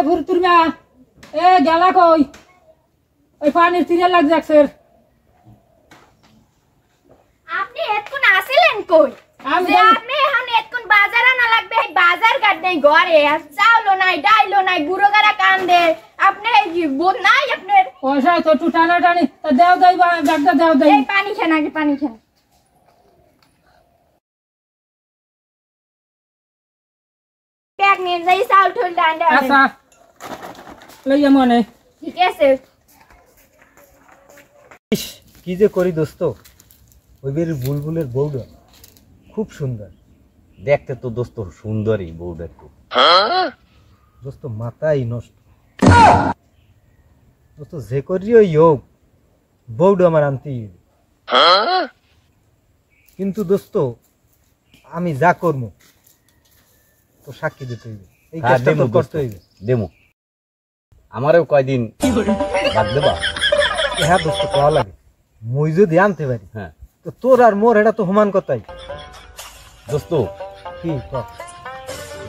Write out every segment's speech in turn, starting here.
ভুরতুর মা এ গেলা কই ওই পানির তিরে লাগ যাচ্ছে আপনি এতক্ষণ আসিলেন কই আপনি এখন এতক্ষণ বাজার আনা লাগবে বাজার গাট নাই ঘরে আর চাউলো নাই ডাইলো নাই গুঁড়ো গাড়া কান্দে আপনি কি বোন নাই আপনার পয়সা তো একটু টানা টানি তা দেও দেই ব্যাগটা দেও দেই এই পানি খান আগে পানি খান ব্যাগ নিয়ে যাই চাউল ঠোল ডান্ডা আচ্ছা লইয়া মনে ঠিক আছে কি যে করি দোস্ত ওই বের বুলবুলের বউটা খুব সুন্দর দেখতে তো দোস্ত সুন্দরী বউটা একটু দোস্ত মাথাই নষ্ট দোস্ত যে করি ওই হোক বউটা আমার আনতেই হবে। কিন্তু দোস্ত আমি যা করবো তো সাক্ষী দিতে হইবে এই কাজটা তো করতে হইবে দেমু আমারও কয়দিন বাদ দেবা হ্যাঁ দোস্ত কওয়া লাগে মই যদি আনতে পারি হ্যাঁ তো তোর আর মোর এটা তো সমান কথাই দোস্ত কি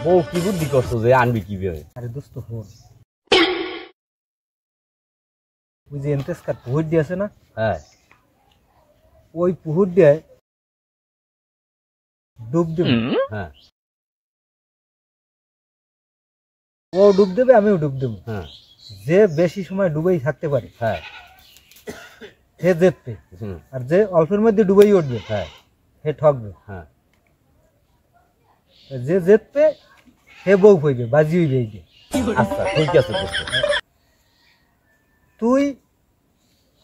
বউ কি বুদ্ধি করছো যে আনবি কিভাবে আরে দোস্ত হল ওই যে এনতেসকার পুহুর দিয়ে আছে না হ্যাঁ ওই পুহুর দিয়ে ডুব দেব হ্যাঁ ও ডুব দেবে আমিও ডুব দেবো হ্যাঁ যে বেশি সময় ডুবেই থাকতে পারে হ্যাঁ সে জিতবে আর যে অল্পের মধ্যে ডুবেই উঠবে হ্যাঁ সে ঠকবে হ্যাঁ যে জিতবে সে বউ হইবে বাজি হইবে এই যে আচ্ছা ঠিক আছে দোস্ত তুই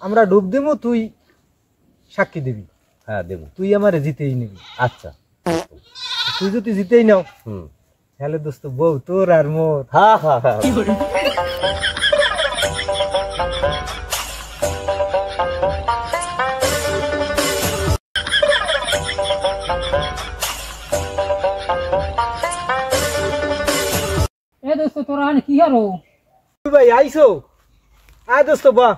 আমরা ডুব দেবো তুই সাক্ষী দিবি হ্যাঁ দেবো তুই আমারে জিতেই নিবি আচ্ছা তুই যদি জিতেই নাও হুম তাহলে দোস্ত বউ তোর আর মোর হ্যাঁ হ্যাঁ হ্যাঁ এ দোস্ত তোরা কি হারো ভাই আইসো আয় দোস্ত বা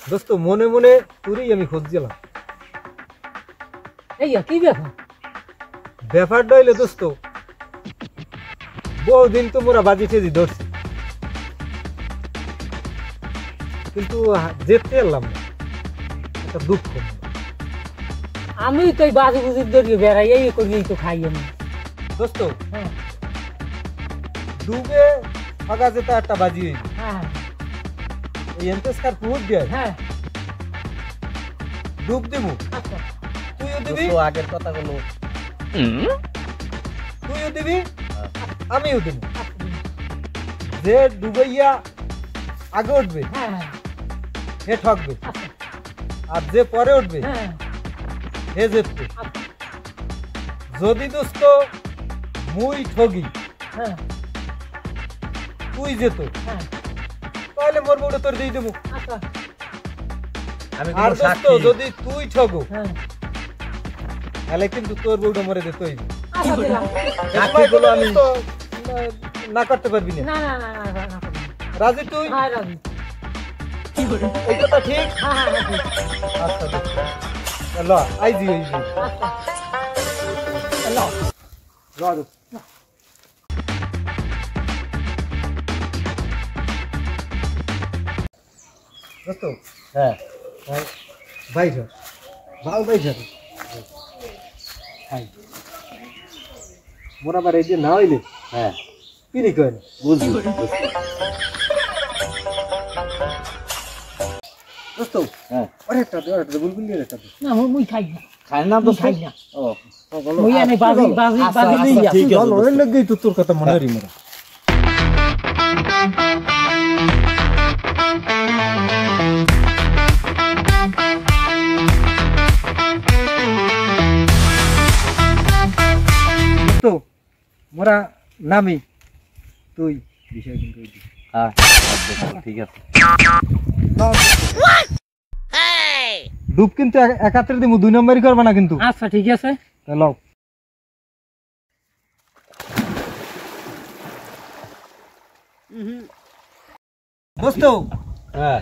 দোস্ত মনে মনে তোরই আমি খুঁজছিলাম এই কি ব্যাপার ব্যাপারটা হইলে দোস্ত বহুদিন তো মোরা বাজি টেজি ধরছি কিন্তু যেতে এলাম না একটা দুঃখ আমি তো এই বাজি বুঝির দড়িয়ে বেড়াই এই করি তো খাই আমি দোস্ত হ্যাঁ ডুবে ফাঁকা যেতে একটা বাজি হইবে হ্যাঁ এই এনতেসকার পুহুর দিয়ে হ্যাঁ ডুব দেবো আচ্ছা তুইও দিবি দোস্ত আগের কথা বলো তুইও দিবি আমিও দেবো যে ডুবাইয়া আগে উঠবে হ্যাঁ হ্যাঁ হে ঠকবে আচ্ছা আর যে পরে উঠবে হ্যাঁ হে জিতবে আচ্ছা যদি দোস্ত মুই ঠগি হ্যাঁ তুই যেত হ্যাঁ তাহলে মোর বউটা তোর দিয়ে দেবো আচ্ছা আমি আর কিন্তু দোস্ত সাক্ষী যদি তুই ঠগো হ্যাঁ তাহলে কিন্তু তোর বউটা মরে যেতে হইবে আচ্ছা দিলাম সাক্ষী গুলো আমি তো না করতে পারবি না না না না না না না রাজি তুই হ্যাঁ রাজি এই কথা ঠিক হ্যাঁ হ্যাঁ হ্যাঁ ঠিক। আচ্ছা দোস্ত ল আইজি হইবি আচ্ছা ল দোস্ত দোস্ত হ্যাঁ বাইর ভালো বাইর হাই মোরা বার এই যে না হইলে হ্যাঁ পিরি করেন বুঝলি দোস্ত হ্যাঁ আরেকটা বুলবুল নিয়ে একটা না মুই খাই না খাই না দোস্ত খাই না ও মুই এনে বাজি বাজি বাজি লই আচ্ছা, ঠিক আছে চল ওই লাগেই তো তোর কথা মনে হরি মোরা তো মোরা নামি তুই বিষয় কিন্তু হ্যাঁ ঠিক আছে ডুব কিন্তু একাত্রে দিমু 2 নম্বরই করবা না কিন্তু আচ্ছা ঠিক আছে চলো দোস্ত হ্যাঁ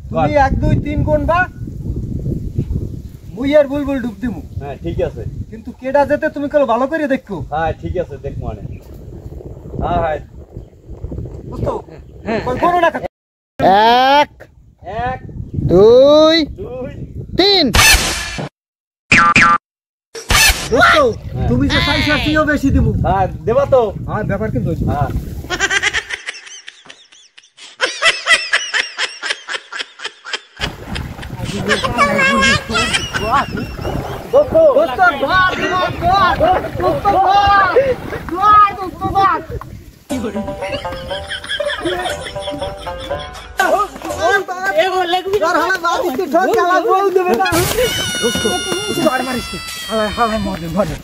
তুমি 1 2 3 গুনবা মুই আর বুলবুল ডুব দিমু হ্যাঁ ঠিক আছে কিন্তু কেডা যেতে তুমি কল ভালো করে দেখো হ্যাঁ ঠিক আছে দেখ মানে হ্যাঁ হ্যাঁ দোস্ত কই করো না 1 এক 2 দুই 3 দোস্ত তুমি যে চাইছো তুইও বেশি দিমু হ্যাঁ দেবা তো আর ব্যাপার কিন্তু হ্যাঁ দোস্ত দোস্ত ধর দোস্ত ধর এগো লাগবি আর হালা বাদি তো ঠক গেলা বল দেবে না দোস্ত আর মারিস হালা হালা মরে